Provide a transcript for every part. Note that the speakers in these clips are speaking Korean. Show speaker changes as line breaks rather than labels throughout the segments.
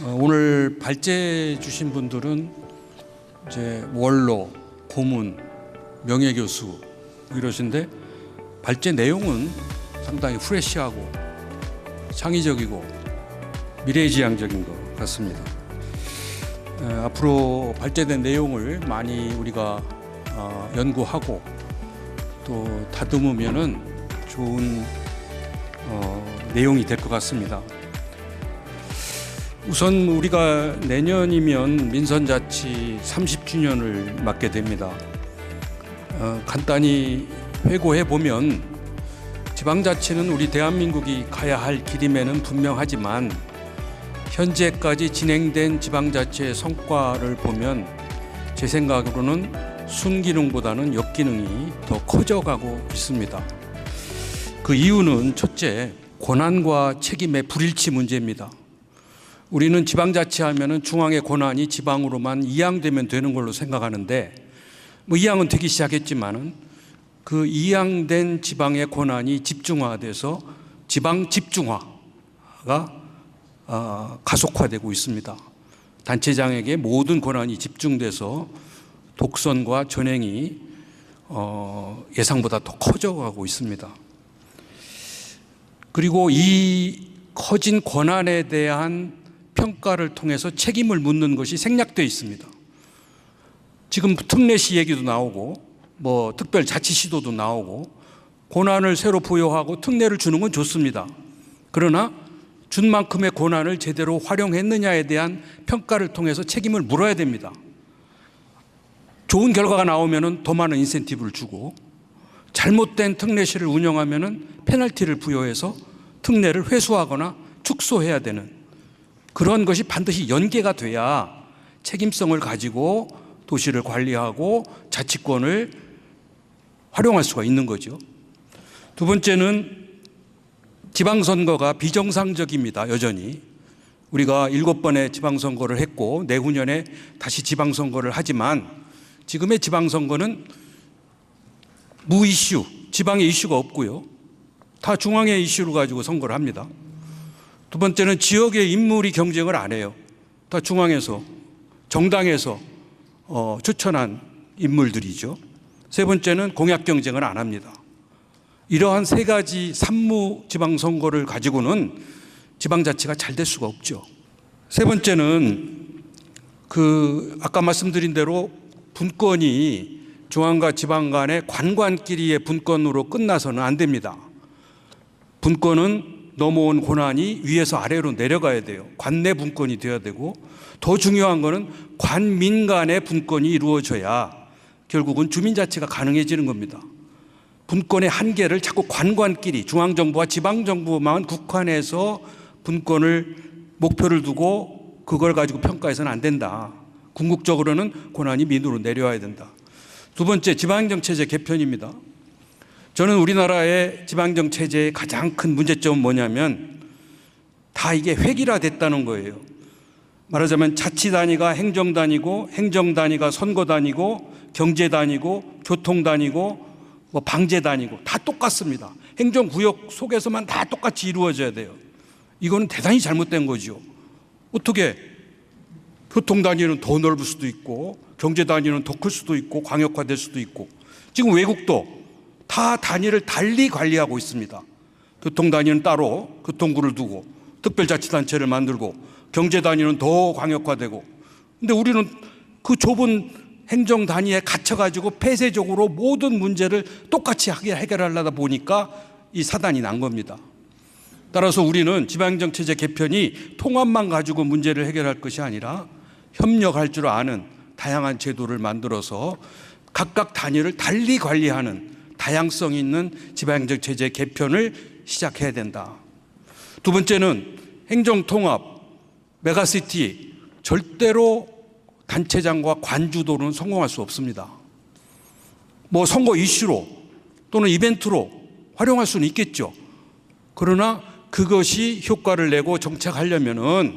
오늘 발제 주신 분들은 이제 원로, 고문, 명예교수 이러신데 발제 내용은 상당히 프레시하고 창의적이고 미래지향적인 것 같습니다. 앞으로 발제된 내용을 많이 우리가 연구하고 또 다듬으면은 좋은 내용이 될 것 같습니다. 우선 우리가 내년이면 민선자치 30주년을 맞게 됩니다. 간단히 회고해 보면 지방자치는 우리 대한민국이 가야 할 길임에는 분명하지만 현재까지 진행된 지방자치의 성과를 보면 제 생각으로는 순기능보다는 역기능이 더 커져가고 있습니다. 그 이유는 첫째, 권한과 책임의 불일치 문제입니다. 우리는 지방자치하면은 중앙의 권한이 지방으로만 이양되면 되는 걸로 생각하는데 이양은 되기 시작했지만은 그 이양된 지방의 권한이 집중화돼서 지방 집중화가 가속화되고 있습니다. 단체장에게 모든 권한이 집중돼서 독선과 전횡이 예상보다 더 커져가고 있습니다. 그리고 이 커진 권한에 대한 평가를 통해서 책임을 묻는 것이 생략되어 있습니다. 지금 특례시 얘기도 나오고 특별자치시도도 나오고 권한을 새로 부여하고 특례를 주는 건 좋습니다. 그러나 준 만큼의 권한을 제대로 활용했느냐에 대한 평가를 통해서 책임을 물어야 됩니다. 좋은 결과가 나오면 더 많은 인센티브를 주고 잘못된 특례시를 운영하면 페널티를 부여해서 특례를 회수하거나 축소해야 되는 그런 것이 반드시 연계가 돼야 책임성을 가지고 도시를 관리하고 자치권을 활용할 수가 있는 거죠. 두 번째는 지방선거가 비정상적입니다. 여전히 우리가 7번의 지방선거를 했고 내후년에 다시 지방선거를 하지만 지금의 지방선거는 무이슈, 지방의 이슈가 없고요. 다 중앙의 이슈를 가지고 선거를 합니다. 두 번째는 지역의 인물이 경쟁을 안 해요. 다 중앙에서, 정당에서 추천한 인물들이죠. 세 번째는 공약 경쟁을 안 합니다. 이러한 세 가지 산무 지방선거를 가지고는 지방자치가 잘 될 수가 없죠. 세 번째는 아까 말씀드린 대로 분권이 중앙과 지방 간의 관관끼리의 분권으로 끝나서는 안 됩니다. 분권은 넘어온 권한이 위에서 아래로 내려가야 돼요. 관내 분권이 되어야 되고 더 중요한 것은 관민 간의 분권이 이루어져야 결국은 주민자치가 가능해지는 겁니다. 분권의 한계를 자꾸 관관끼리 중앙정부와 지방정부만 국한해서 분권을 목표를 두고 그걸 가지고 평가해서는 안 된다. 궁극적으로는 권한이 민으로 내려와야 된다. 두 번째, 지방행정체제 개편입니다. 저는 우리나라의 지방행정체제의 가장 큰 문제점은 뭐냐면 다 이게 획일화됐다는 거예요. 말하자면 자치단위가 행정단위고 행정단위가 선거단위고 경제단위고 교통단위고 방제단위고 다 똑같습니다. 행정구역 속에서만 다 똑같이 이루어져야 돼요. 이거는 대단히 잘못된 거죠. 어떻게 교통단위는 더 넓을 수도 있고 경제단위는 더 클 수도 있고 광역화될 수도 있고 지금 외국도 다 단위를 달리 관리하고 있습니다. 교통단위는 따로 교통구를 두고 특별자치단체를 만들고 경제단위는 더 광역화되고 근데 우리는 그 좁은 행정단위에 갇혀가지고 폐쇄적으로 모든 문제를 똑같이 해결하려다 보니까 이 사단이 난 겁니다. 따라서 우리는 지방행정체제 개편이 통합만 가지고 문제를 해결할 것이 아니라 협력할 줄 아는 다양한 제도를 만들어서 각각 단위를 달리 관리하는 다양성 있는 지방행정체제 개편을 시작해야 된다. 두 번째는 행정통합, 메가시티 절대로 단체장과 관주도로는 성공할 수 없습니다. 선거 이슈로 또는 이벤트로 활용할 수는 있겠죠. 그러나 그것이 효과를 내고 정착하려면은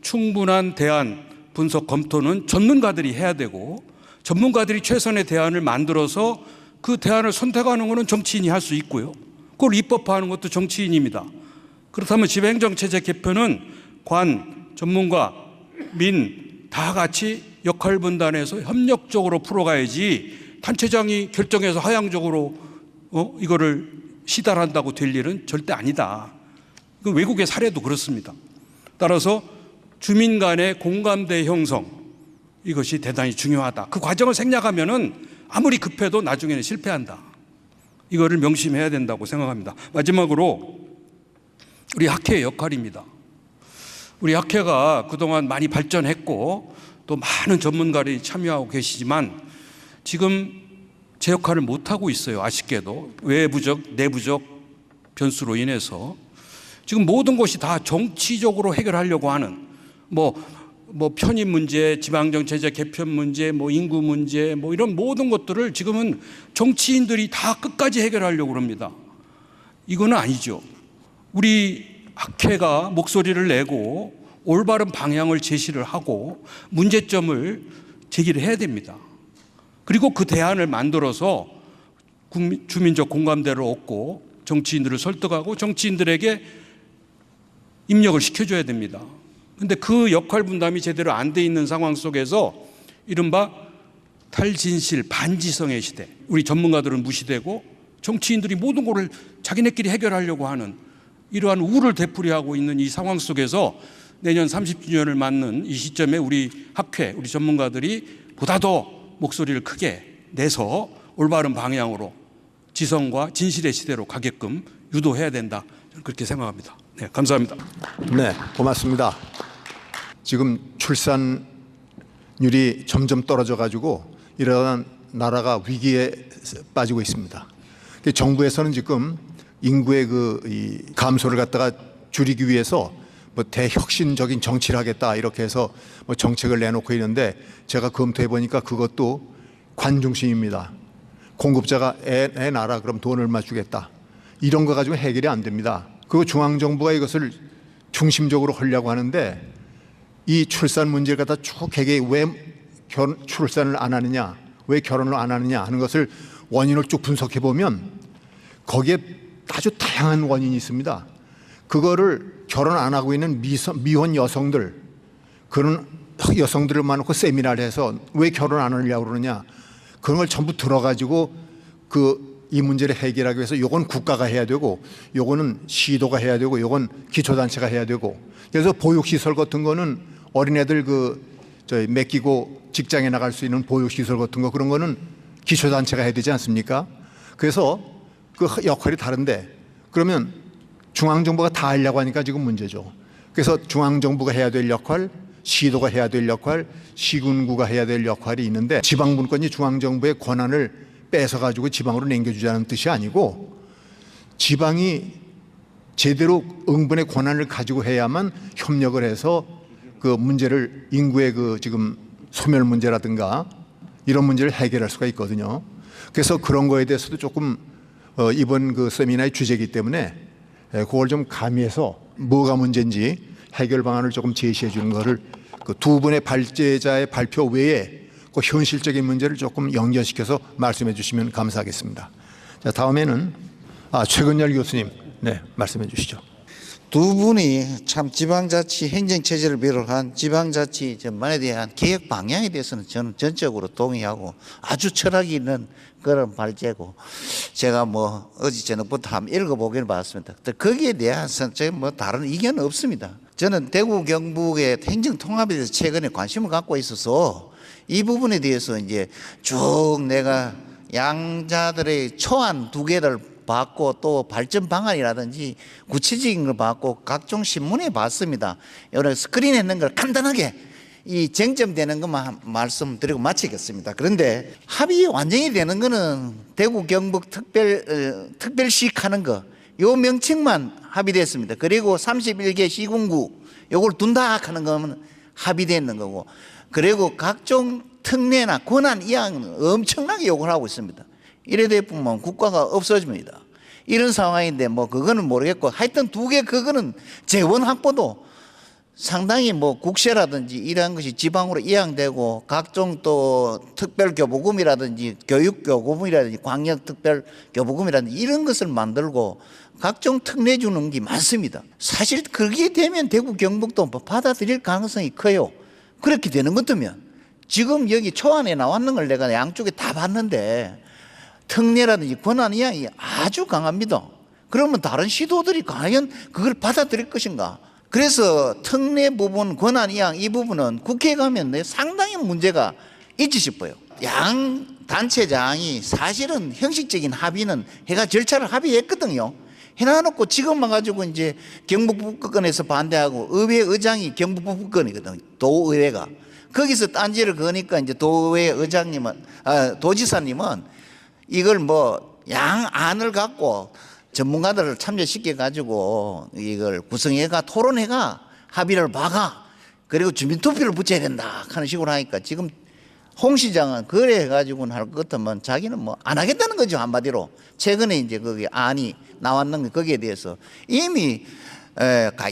충분한 대안, 분석, 검토는 전문가들이 해야 되고 전문가들이 최선의 대안을 만들어서 그 대안을 선택하는 것은 정치인이 할 수 있고요. 그걸 입법화하는 것도 정치인입니다. 그렇다면 지방행정체제 개편은 관, 전문가, 민 다 같이 역할 분담해서 협력적으로 풀어가야지 단체장이 결정해서 하향적으로 이거를 시달한다고 될 일은 절대 아니다. 외국의 사례도 그렇습니다. 따라서 주민 간의 공감대 형성, 이것이 대단히 중요하다. 그 과정을 생략하면은 아무리 급해도 나중에는 실패한다. 이거를 명심해야 된다고 생각합니다. 마지막으로 우리 학회의 역할입니다. 우리 학회가 그동안 많이 발전했고 또 많은 전문가들이 참여하고 계시지만 지금 제 역할을 못하고 있어요. 아쉽게도 외부적 내부적 변수로 인해서 지금 모든 것이 다 정치적으로 해결하려고 하는 뭐 편입 문제, 지방정체제 개편 문제, 인구 문제, 이런 모든 것들을 지금은 정치인들이 다 끝까지 해결하려고 합니다. 이거는 아니죠. 우리 학회가 목소리를 내고 올바른 방향을 제시를 하고 문제점을 제기를 해야 됩니다. 그리고 그 대안을 만들어서 주민적 공감대를 얻고 정치인들을 설득하고 정치인들에게 입력을 시켜줘야 됩니다. 그런데 그 역할 분담이 제대로 안 돼 있는 상황 속에서 이른바 탈진실 반지성의 시대, 우리 전문가들은 무시되고 정치인들이 모든 것을 자기네끼리 해결하려고 하는 이러한 우를 되풀이하고 있는 이 상황 속에서 내년 30주년을 맞는 이 시점에 우리 학회, 우리 전문가들이 보다 더 목소리를 크게 내서 올바른 방향으로 지성과 진실의 시대로 가게끔 유도해야 된다. 저는 그렇게 생각합니다. 네, 감사합니다.
네, 고맙습니다. 지금 출산율이 점점 떨어져 가지고 이러한 나라가 위기에 빠지고 있습니다. 정부에서는 지금 인구의 이 감소를 갖다가 줄이기 위해서 대혁신적인 정치를 하겠다 이렇게 해서 정책을 내놓고 있는데 제가 검토해 보니까 그것도 관중심입니다. 공급자가 애 낳아라 그럼 돈 얼마 주겠다. 이런 거 가지고 해결이 안 됩니다. 그리고 중앙정부가 이것을 중심적으로 하려고 하는데 이 출산 문제를 갖다 쭉 해결 왜 출산을 안 하느냐, 왜 결혼을 안 하느냐 하는 것을 원인을 쭉 분석해 보면 거기에 아주 다양한 원인이 있습니다. 그거를 결혼 안 하고 있는 미혼 여성들, 그런 여성들을 만나고 세미나를 해서 왜 결혼 안 하려고 그러느냐, 그런 걸 전부 들어가지고 이 문제를 해결하기 위해서 요건 국가가 해야 되고 요거는 시도가 해야 되고 요건 기초단체가 해야 되고, 그래서 보육시설 같은 거는 어린애들 맡기고 직장에 나갈 수 있는 보육시설 같은 거, 그런 거는 기초단체가 해야 되지 않습니까? 그래서 그 역할이 다른데 그러면 중앙정부가 다 하려고 하니까 지금 문제죠. 그래서 중앙정부가 해야 될 역할, 시도가 해야 될 역할, 시군구가 해야 될 역할이 있는데 지방분권이 중앙정부의 권한을 뺏어가지고 지방으로 남겨주자는 뜻이 아니고 지방이 제대로 응분의 권한을 가지고 해야만 협력을 해서 그 문제를 인구의 지금 소멸 문제라든가 이런 문제를 해결할 수가 있거든요. 그래서 그런 거에 대해서도 조금 이번 세미나의 주제이기 때문에 그걸 좀 가미해서 뭐가 문제인지 해결 방안을 조금 제시해 주는 것을 두 분의 발제자의 발표 외에 그 현실적인 문제를 조금 연결시켜서 말씀해 주시면 감사하겠습니다. 자, 다음에는 최근열 교수님, 네, 말씀해 주시죠.
두 분이 참 지방자치 행정체제를 비롯한 지방자치 전반에 대한 개혁 방향에 대해서는 저는 전적으로 동의하고 아주 철학이 있는 그런 발제고, 제가 어제 저녁부터 한번 읽어보긴 봤습니다. 거기에 대해서 제가 다른 의견은 없습니다. 저는 대구 경북의 행정통합에 대해서 최근에 관심을 갖고 있어서 이 부분에 대해서 이제 쭉 내가 양자들의 초안 두 개를 봤고 또 발전 방안이라든지 구체적인 걸 봤고 각종 신문에 봤습니다. 여러 스크린 했는 걸 간단하게 이 쟁점되는 것만 말씀드리고 마치겠습니다. 그런데 합의 완전히 되는 거는 대구 경북 특별시익 하는 거, 요 명칭만 합의됐습니다. 그리고 31개 시군구 요걸 둔다 하는 거는 합의되는 거고, 그리고 각종 특례나 권한 이양은 엄청나게 요구를 하고 있습니다. 이래 되면 국가가 없어집니다. 이런 상황인데 그거는 모르겠고, 하여튼 두 개 그거는 재원 확보도 상당히 국세라든지 이러한 것이 지방으로 이양되고 각종 또 특별교부금이라든지 교육교부금이라든지 광역특별교부금이라든지 이런 것을 만들고 각종 특례 주는 게 많습니다. 사실 그게 되면 대구 경북도 뭐 받아들일 가능성이 커요. 그렇게 되는 것 같으면 지금 여기 초안에 나왔는 걸 내가 양쪽에 다 봤는데 특례라든지 권한이양이 아주 강합니다. 그러면 다른 시도들이 과연 그걸 받아들일 것인가? 그래서 특례 부분, 권한이양 이 부분은 국회에 가면 상당히 문제가 있지 싶어요. 양 단체장이 사실은 형식적인 합의는 해가 절차를 합의했거든요. 해놔놓고 지금만 가지고 이제 경북북권에서 반대하고 의회 의장이 경북북권이거든요. 도의회가. 거기서 딴지를 거니까 이제 도의회 의장님은, 도지사님은 이걸 뭐 양안을 갖고 전문가들을 참여시켜 가지고 이걸 구성해가 토론해가 합의를 봐가 그리고 주민투표를 붙여야 된다 하는 식으로 하니까 지금 홍 시장은 그래 가지고는 할 것 같으면 자기는 뭐 안 하겠다는 거죠. 한마디로 최근에 이제 거기 안이 나왔는 거 거기에 대해서 이미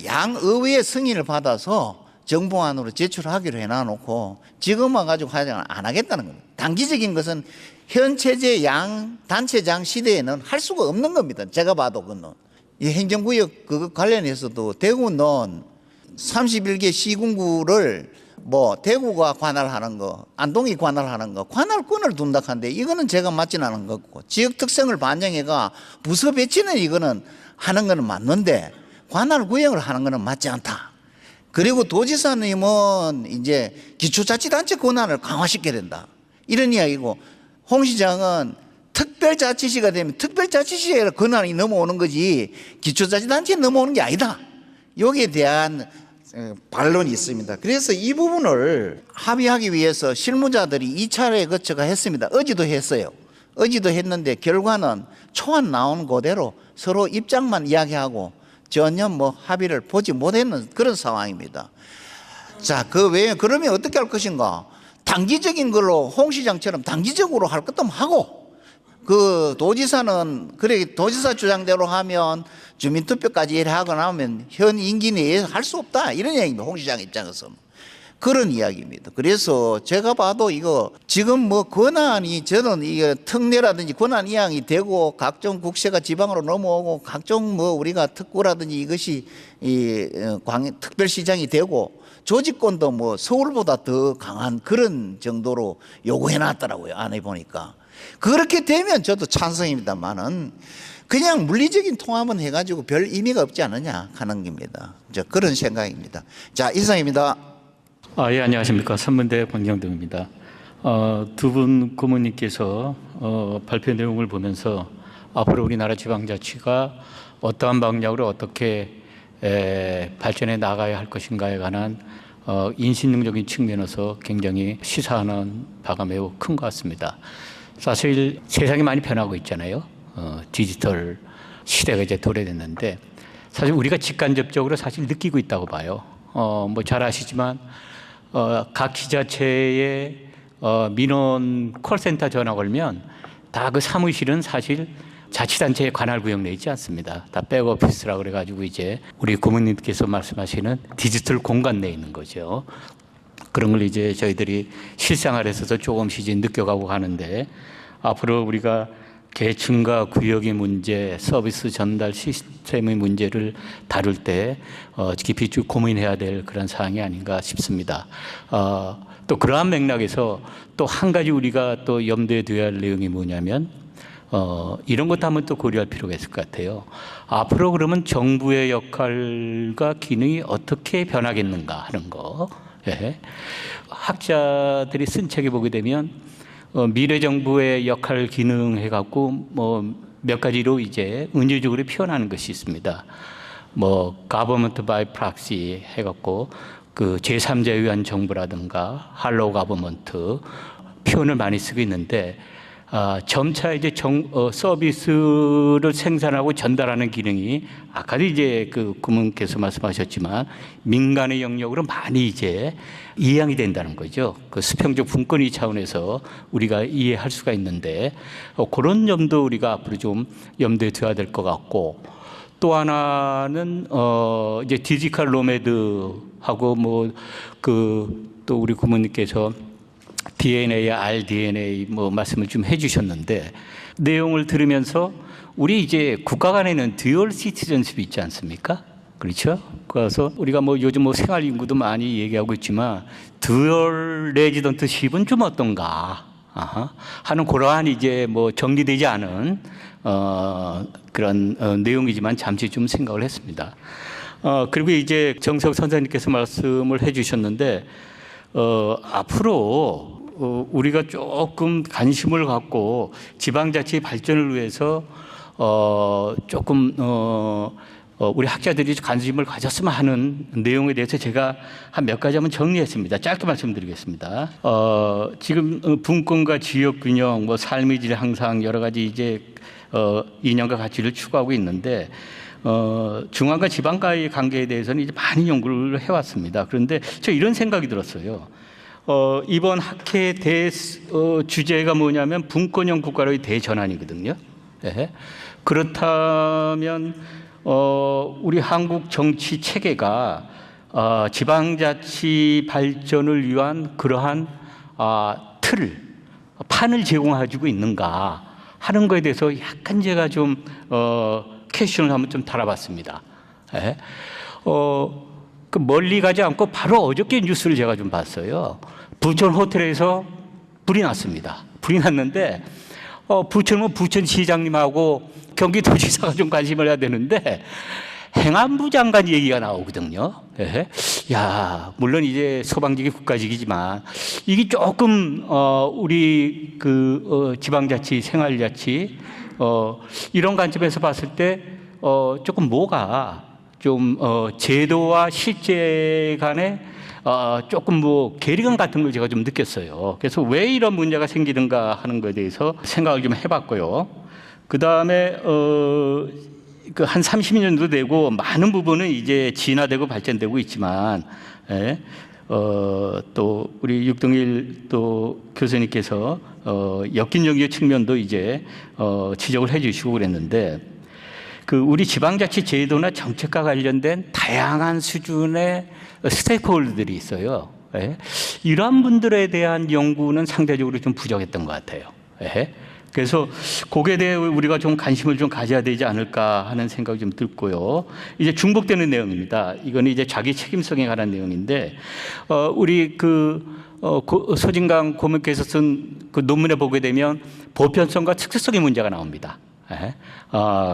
양의회의 승인을 받아서 정부안으로 제출하기로 해놔놓고 지금 와가지고 안 하겠다는 겁니다. 단기적인 것은 현 체제 양 단체장 시대에는 할 수가 없는 겁니다. 제가 봐도 그건 이 행정구역 그거 관련해서도 대구는 31개 시군구를 뭐 대구가 관할하는 거, 안동이 관할하는 거, 관할권을 둔다 한데 이거는 제가 맞지는 않은 거고 지역 특성을 반영해가 부서 배치는 이거는 하는 거는 맞는데 관할 구역을 하는 거는 맞지 않다. 그리고 도지사님은 이제 기초자치단체 권한을 강화시켜야 된다. 이런 이야기고 홍 시장은 특별자치시가 되면 특별자치시의 권한이 넘어오는 거지 기초자치단체에 넘어오는 게 아니다. 여기에 대한 반론이 있습니다. 그래서 이 부분을 합의하기 위해서 실무자들이 2차례 거쳐가 했습니다. 어제도 했어요. 어제도 했는데 결과는 초안 나온 그대로 서로 입장만 이야기하고 전혀 뭐 합의를 보지 못했는 그런 상황입니다. 자, 그 외에 그러면 어떻게 할 것인가? 단기적인 걸로 홍 시장처럼 단기적으로 할 것도 하고 그 도지사는 그래 도지사 주장대로 하면 주민투표까지 하고 나면 현 임기 내에 할 수 없다 이런 이야기입니다. 홍 시장 입장에서는 그런 이야기입니다. 그래서 제가 봐도 이거 지금 뭐 권한이 저는 이게 특례라든지 권한 이양이 되고 각종 국세가 지방으로 넘어오고 각종 뭐 우리가 특구라든지 이것이 특별시장이 되고 조직권도 뭐 서울보다 더 강한 그런 정도로 요구해 놨더라고요. 안에 보니까. 그렇게 되면 저도 찬성입니다만은 그냥 물리적인 통합은 해가지고 별 의미가 없지 않느냐 하는 겁니다. 그런 생각입니다. 자, 이상입니다.
예, 안녕하십니까. 선문대 권경동입니다. 두 분 고문님께서 발표 내용을 보면서 앞으로 우리나라 지방자치가 어떠한 방향으로 어떻게 발전해 나가야 할 것인가에 관한 인신능적인 측면에서 굉장히 시사하는 바가 매우 큰 것 같습니다. 사실 세상이 많이 변하고 있잖아요. 디지털 시대가 이제 도래됐는데 사실 우리가 직간접적으로 사실 느끼고 있다고 봐요. 뭐 잘 아시지만 각 지자체에 민원 콜센터 전화 걸면 다 그 사무실은 사실 자치단체의 관할구역 내에 있지 않습니다. 다 백오피스라고 그래가지고 이제 우리 고문님께서 말씀하시는 디지털 공간 내에 있는 거죠. 그런 걸 이제 저희들이 실생활에서도 조금씩 이제 느껴가고 가는데 앞으로 우리가 계층과 구역의 문제, 서비스 전달 시스템의 문제를 다룰 때 깊이 쭉 고민해야 될 그런 사항이 아닌가 싶습니다. 또 그러한 맥락에서 또 한 가지 우리가 또 염두에 둬야 할 내용이 뭐냐면 이런 것도 한번 또 고려할 필요가 있을 것 같아요. 앞으로 그러면 정부의 역할과 기능이 어떻게 변하겠는가 하는 거. 예. 학자들이 쓴 책에 보게 되면 미래 정부의 역할 기능 해갖고 뭐 몇 가지로 이제 은유적으로 표현하는 것이 있습니다. 뭐 government by proxy 해갖고 그 제3자에 의한 정부라든가 할로우 가버먼트 표현을 많이 쓰고 있는데 점차 이제 서비스를 생산하고 전달하는 기능이 아까도 이제 그 고문께서 말씀하셨지만 민간의 영역으로 많이 이제 이양이 된다는 거죠. 그 수평적 분권위 차원에서 우리가 이해할 수가 있는데 그런 점도 우리가 앞으로 좀 염두에 둬야 될 것 같고 또 하나는 이제 디지털 노매드하고 뭐 그 또 우리 고문님께서 DNA, RDNA 뭐 말씀을 좀 해주셨는데 내용을 들으면서 우리 이제 국가 간에는 듀얼 시티즌십이 있지 않습니까? 그렇죠? 그래서 우리가 뭐 요즘 뭐 생활 인구도 많이 얘기하고 있지만 듀얼 레지던트십은 좀 어떤가 하는 그러한 이제 뭐 정리되지 않은 그런 내용이지만 잠시 좀 생각을 했습니다. 그리고 이제 정석 선생님께서 말씀을 해주셨는데 앞으로 우리가 조금 관심을 갖고 지방자치 발전을 위해서 조금 우리 학자들이 관심을 가졌으면 하는 내용에 대해서 제가 한 몇 가지 한번 정리했습니다. 짧게 말씀드리겠습니다. 지금 분권과 지역 균형, 뭐 삶의 질 향상 여러 가지 이제 이념과 가치를 추구하고 있는데 중앙과 지방과의 관계에 대해서는 이제 많이 연구를 해왔습니다. 그런데 저 이런 생각이 들었어요. 이번 학회 주제가 뭐냐면 분권형 국가로의 대전환이거든요. 네. 그렇다면 우리 한국 정치 체계가 지방자치 발전을 위한 그러한 판을 제공해주고 있는가 하는 것에 대해서 약간 제가 좀 퀘스천을 한번 좀 달아봤습니다. 네. 그 멀리 가지 않고 바로 어저께 뉴스를 제가 좀 봤어요. 부천 호텔에서 불이 났습니다. 불이 났는데 부천은 부천시장님하고 경기도지사가 좀 관심을 해야 되는데 행안부 장관 얘기가 나오거든요. 예. 야, 물론 이제 소방직이 국가직이지만 이게 조금 우리 그 지방자치, 생활자치 이런 관점에서 봤을 때 조금 뭐가 좀 제도와 실제 간에 조금 뭐 괴리감 같은 걸 제가 좀 느꼈어요. 그래서 왜 이런 문제가 생기는가 하는 것에 대해서 생각을 좀 해봤고요. 그 다음에 그 한 30년도 되고 많은 부분은 이제 진화되고 발전되고 있지만, 예, 또 우리 육동일 또 교수님께서 역긴영의 측면도 이제 지적을 해주시고 그랬는데. 그 우리 지방자치 제도나 정책과 관련된 다양한 수준의 스테이크홀더들이 있어요. 예? 이러한 분들에 대한 연구는 상대적으로 좀 부족했던 것 같아요. 예? 그래서 거기에 대해 우리가 좀 관심을 좀 가져야 되지 않을까 하는 생각이 좀 들고요. 이제 중복되는 내용입니다. 이거는 이제 자기 책임성에 관한 내용인데, 우리 소진강 고문께서 쓴 그 논문에 보게 되면 보편성과 특수성의 문제가 나옵니다. 예?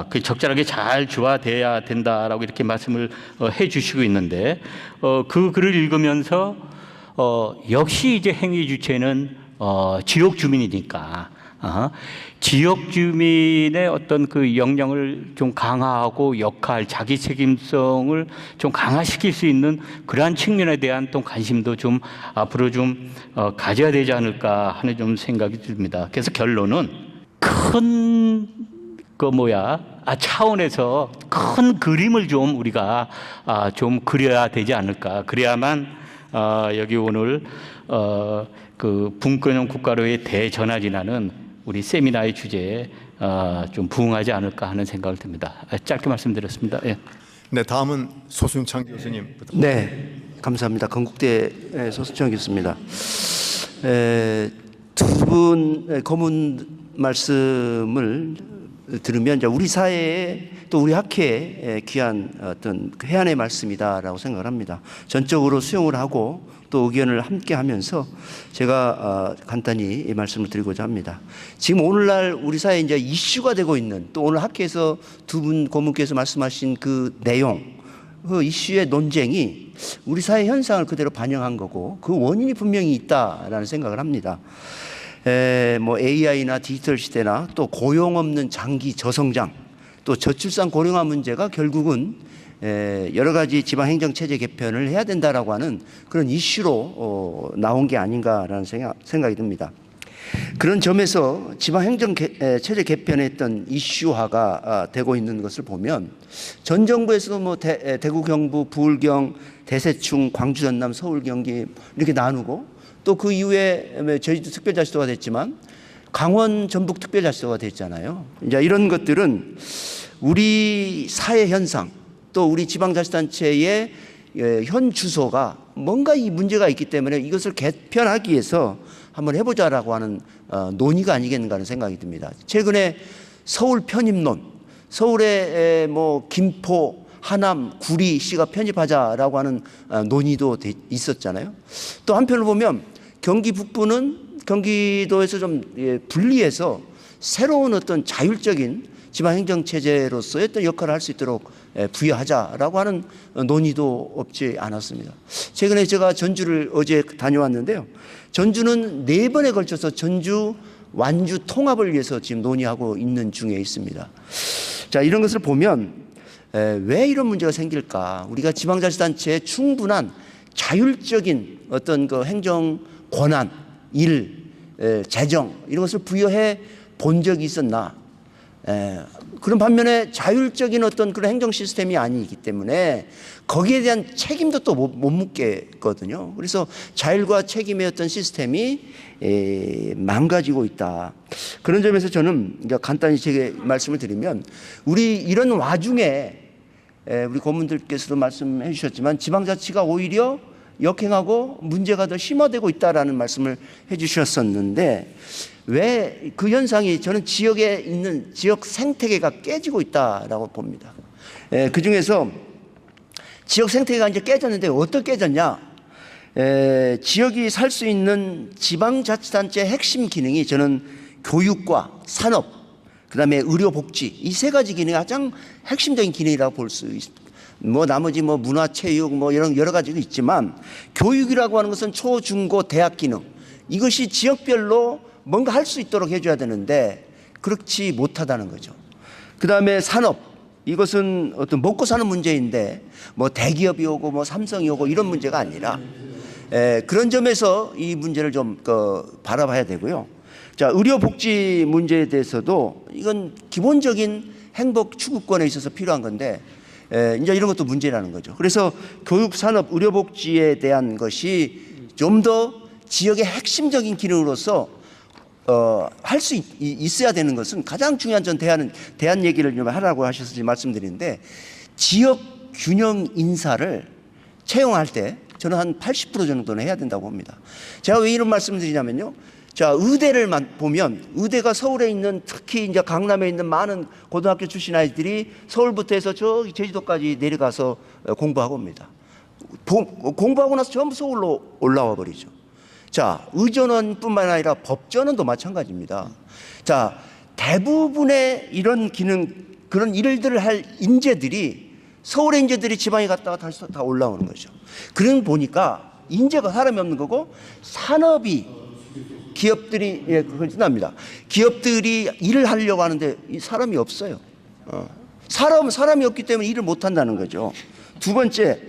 그 적절하게 잘 조화돼야 된다라고 이렇게 말씀을 해 주시고 있는데, 그 글을 읽으면서 역시 이제 행위 주체는 지역 주민이니까 지역 주민의 어떤 그 역량을 좀 강화하고 역할, 자기 책임성을 좀 강화시킬 수 있는 그러한 측면에 대한 또 관심도 좀 앞으로 좀 가져야 되지 않을까 하는 좀 생각이 듭니다. 그래서 결론은 차원에서 큰 그림을 좀 우리가 좀 그려야 되지 않을까. 그래야만 여기 오늘 그 분권형 국가로의 대전환이라는 우리 세미나의 주제에 좀 부응하지 않을까 하는 생각을 듭니다. 짧게 말씀드렸습니다. 예.
네, 다음은 소순창 교수님.
네, 감사합니다. 건국대 소순창 교수입니다. 두 분 고문 말씀을 들으면 이제 우리 사회에 또 우리 학회에 귀한 어떤 해안의 말씀이다라고 생각을 합니다. 전적으로 수용을 하고 또 의견을 함께 하면서 제가 간단히 이 말씀을 드리고자 합니다. 지금 오늘날 우리 사회에 이제 이슈가 되고 있는, 또 오늘 학회에서 두 분 고문께서 말씀하신 그 내용, 그 이슈의 논쟁이 우리 사회 현상을 그대로 반영한 거고 그 원인이 분명히 있다라는 생각을 합니다. 뭐 AI나 디지털 시대나 또 고용 없는 장기 저성장, 또 저출산 고령화 문제가 결국은 여러 가지 지방 행정 체제 개편을 해야 된다라고 하는 그런 이슈로 나온 게 아닌가라는 생각이 듭니다. 그런 점에서 지방 행정 체제 개편에 했던 이슈화가 되고 있는 것을 보면 전 정부에서도 뭐 대구 경북 부울경 대세충 광주 전남 서울 경기 이렇게 나누고, 또 그 이후에 제주도 특별자치도가 됐지만 강원 전북 특별자치도가 됐잖아요. 이제 이런 것들은 우리 사회 현상, 또 우리 지방자치단체의 현 주소가 뭔가 이 문제가 있기 때문에 이것을 개편하기 위해서 한번 해보자라고 하는 논의가 아니겠는가 하는 생각이 듭니다. 최근에 서울 편입론, 서울에 뭐 김포, 하남, 구리시가 편입하자라고 하는 논의도 있었잖아요. 또 한편으로 보면 경기 북부는 경기도에서 좀 분리해서 새로운 어떤 자율적인 지방행정체제로서의 어떤 역할을 할 수 있도록 부여하자라고 하는 논의도 없지 않았습니다. 최근에 제가 전주를 어제 다녀왔는데요. 전주는 4번에 걸쳐서 전주 완주 통합을 위해서 지금 논의하고 있는 중에 있습니다. 자, 이런 것을 보면 왜 이런 문제가 생길까? 우리가 지방자치단체에 충분한 자율적인 어떤 그 행정 권한, 일, 재정 이런 것을 부여해 본 적이 있었나? 그런 반면에 자율적인 어떤 그런 행정 시스템이 아니기 때문에 거기에 대한 책임도 또 못 묻겠거든요. 그래서 자율과 책임의 어떤 시스템이 망가지고 있다. 그런 점에서 저는 간단히 제 말씀을 드리면 우리 이런 와중에 우리 고문들께서도 말씀해 주셨지만 지방자치가 오히려 역행하고 문제가 더 심화되고 있다라는 말씀을 해 주셨었는데 왜 그 현상이 저는 지역에 있는 지역 생태계가 깨지고 있다라고 봅니다. 그 중에서 지역 생태계가 이제 깨졌는데 어떻게 깨졌냐? 지역이 살 수 있는 지방자치단체의 핵심 기능이 저는 교육과 산업, 그다음에 의료복지 이 3가지 기능이 가장 핵심적인 기능이라고 볼 수 있습니다. 뭐 나머지 뭐 문화체육 뭐 이런 여러 가지도 있지만 교육이라고 하는 것은 초, 중, 고, 대학 기능 이것이 지역별로 뭔가 할 수 있도록 해줘야 되는데 그렇지 못하다는 거죠. 그 다음에 산업 이것은 어떤 먹고 사는 문제인데 뭐 대기업이 오고 뭐 삼성이 오고 이런 문제가 아니라 그런 점에서 이 문제를 좀 바라봐야 되고요. 자, 의료복지 문제에 대해서도 이건 기본적인 행복 추구권에 있어서 필요한 건데 이제 이런 것도 문제라는 거죠. 그래서 교육, 산업, 의료복지에 대한 것이 좀 더 지역의 핵심적인 기능으로서 할 수 있어야 되는 것은 가장 중요한 전 대안 얘기를 좀 하라고 하셔서 말씀드리는데 지역 균형 인사를 채용할 때 저는 한 80% 정도는 해야 된다고 봅니다. 제가 왜 이런 말씀을 드리냐면요. 자, 의대를 보면 의대가 서울에 있는 특히 이제 강남에 있는 많은 고등학교 출신 아이들이 서울부터 해서 저기 제주도까지 내려가서 공부하고 옵니다. 공부하고 나서 전부 서울로 올라와 버리죠. 자, 의전원뿐만 아니라 법전원도 마찬가지입니다. 자, 대부분의 이런 기능, 그런 일들을 할 인재들이 서울의 인재들이 지방에 갔다가 다시 다 올라오는 거죠. 그런 보니까 인재가 사람이 없는 거고 산업이 기업들이 그걸 끝납니다. 기업들이 일을 하려고 하는데 이 사람이 없어요. 사람이 없기 때문에 일을 못 한다는 거죠. 두 번째,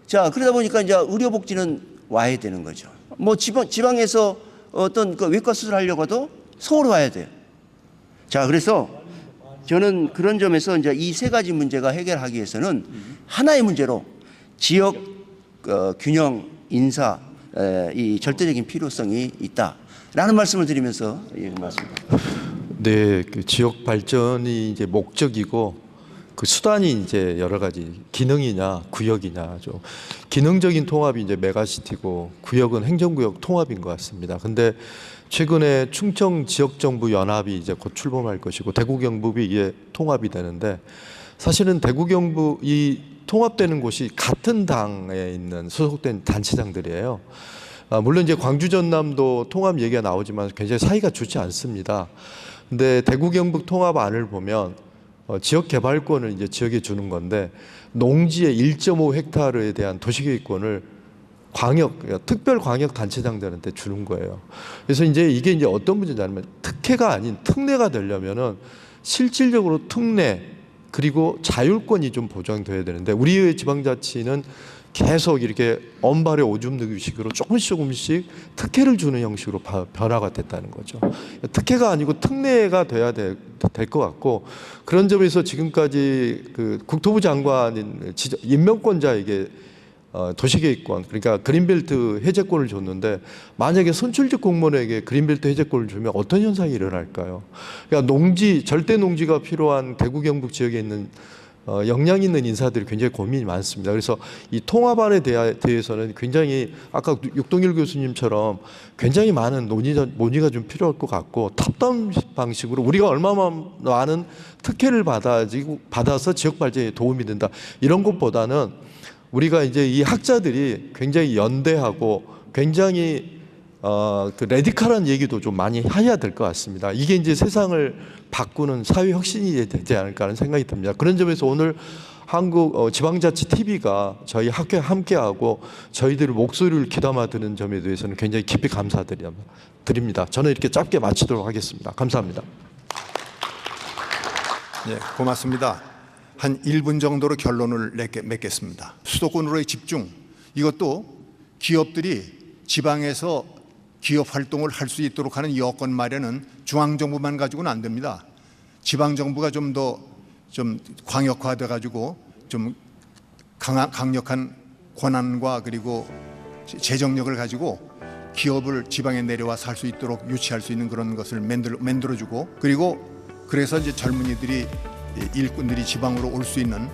자, 그러다 보니까 이제 의료복지는 와야 되는 거죠. 뭐 지방에서 어떤 그 외과 수술 하려고 해도 서울 와야 돼요. 자, 그래서 저는 그런 점에서 이제 이 3가지 문제가 해결하기 위해서는 하나의 문제로 지역 균형 인사 이 절대적인 필요성이 있다라는 말씀을 드리면서 말씀드립니다.
네, 그 지역 발전이 이제 목적이고 그 수단이 이제 여러 가지 기능이냐 구역이냐 좀 기능적인 통합이 이제 메가시티고 구역은 행정구역 통합인 것 같습니다. 근데 최근에 충청 지역정부 연합이 이제 곧 출범할 것이고 대구 경북이 이게 통합이 되는데 사실은 대구 경북 이 통합되는 곳이 같은 당에 있는 소속된 단체장들이에요. 물론 이제 광주 전남도 통합 얘기가 나오지만 굉장히 사이가 좋지 않습니다. 근데 대구 경북 통합안을 보면 지역 개발권을 이제 지역에 주는 건데 농지의 1.5헥타르에 대한 도시계획권을 특별 광역 단체장들한테 주는 거예요. 그래서 이제 이게 이제 어떤 문제냐면 특혜가 아닌 특례가 되려면은 실질적으로 특례 그리고 자율권이 좀 보장돼야 되는데 우리의 지방자치는 계속 이렇게 언발에 오줌 누기식으로 조금씩 특혜를 주는 형식으로 변화가 됐다는 거죠. 특혜가 아니고 특례가 돼야 될 것 같고 그런 점에서 지금까지 그 국토부 장관인 임명권자에게 도시계획권 그러니까 그린벨트 해제권을 줬는데 만약에 선출직 공무원에게 그린벨트 해제권을 주면 어떤 현상이 일어날까요? 그러니까 절대 농지가 필요한 대구 경북 지역에 있는 역량 있는 인사들이 굉장히 고민이 많습니다. 그래서 이 통합안에 대해서는 굉장히 아까 육동일 교수님처럼 굉장히 많은 논의가 좀 필요할 것 같고 탑다운 방식으로 우리가 얼마나 많은 특혜를 받아서 지역 발전에 도움이 된다 이런 것보다는 우리가 이제 이 학자들이 굉장히 연대하고 굉장히 그 레디컬한 얘기도 좀 많이 해야 될 것 같습니다. 이게 이제 세상을 바꾸는 사회 혁신이 되지 않을까 하는 생각이 듭니다. 그런 점에서 오늘 한국 지방자치 TV가 저희 학교에 함께하고 저희들의 목소리를 귀담아 듣는 점에 대해서는 굉장히 깊이 감사드립니다. 저는 이렇게 짧게 마치도록 하겠습니다. 감사합니다.
네, 고맙습니다. 한 1분 정도로 결론을 맺겠습니다. 수도권으로의 집중, 이것도 기업들이 지방에서 기업 활동을 할 수 있도록 하는 여건 마련은 중앙정부만 가지고는 안 됩니다. 지방정부가 좀 더 광역화돼 가지고 좀 강력한 권한과 그리고 재정력을 가지고 기업을 지방에 내려와서 할 수 있도록 유치할 수 있는 그런 것을 만들어주고, 그리고 그래서 이제 젊은이들이 일꾼들이 지방으로 올 수 있는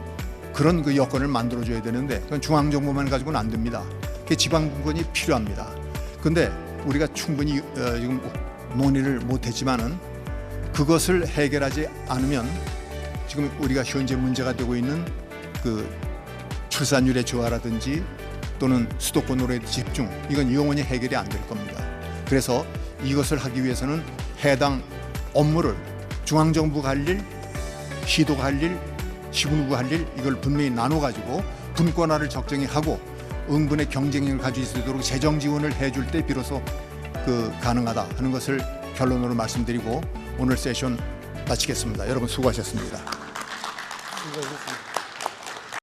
그런 그 여건을 만들어줘야 되는데 그건 중앙정부만 가지고는 안 됩니다. 그게 지방분권이 필요합니다. 그런데 우리가 충분히 지금 논의를 못했지만은 그것을 해결하지 않으면 지금 우리가 현재 문제가 되고 있는 그 출산율의 저하라든지 또는 수도권으로의 집중, 이건 영원히 해결이 안 될 겁니다. 그래서 이것을 하기 위해서는 해당 업무를 중앙정부가 할 일, 시도가 할 일, 시군구가 할 일, 이걸 분명히 나눠가지고 분권화를 적정히 하고 응분의 경쟁력을 가질 수 있도록 재정 지원을 해줄 때 비로소 가능하다 하는 것을 결론으로 말씀드리고 오늘 세션 마치겠습니다. 여러분 수고하셨습니다.